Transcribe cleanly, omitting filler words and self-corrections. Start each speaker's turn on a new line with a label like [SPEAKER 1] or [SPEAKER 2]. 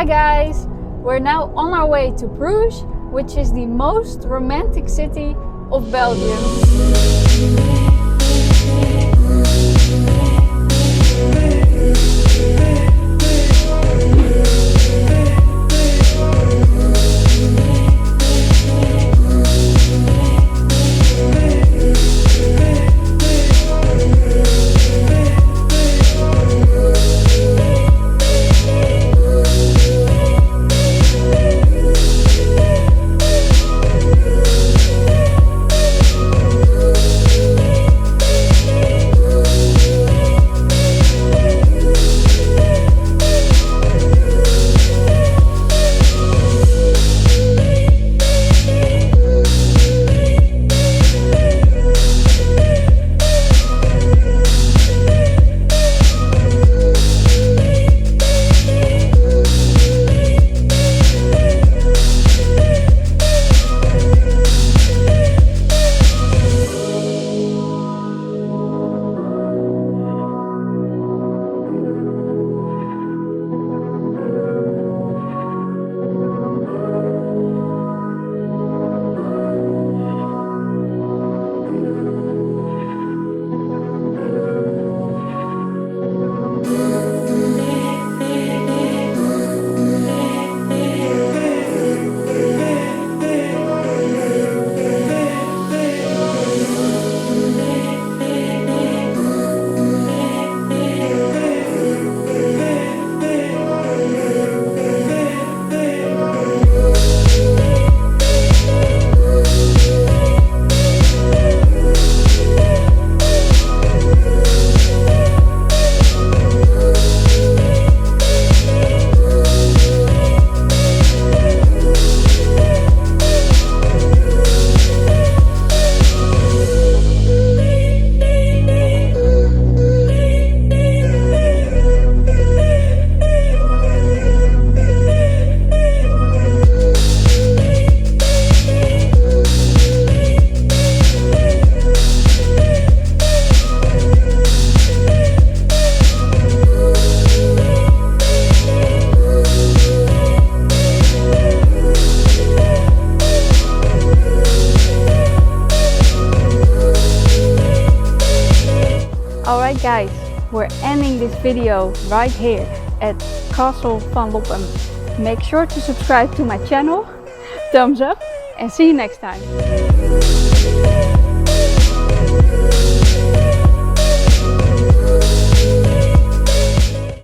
[SPEAKER 1] guys! We're now on our way to Bruges, which is the most romantic city of Belgium. Alright guys, we're ending this video right here at Castle van Loppem. Make sure to subscribe to my channel, thumbs up, and see you next time.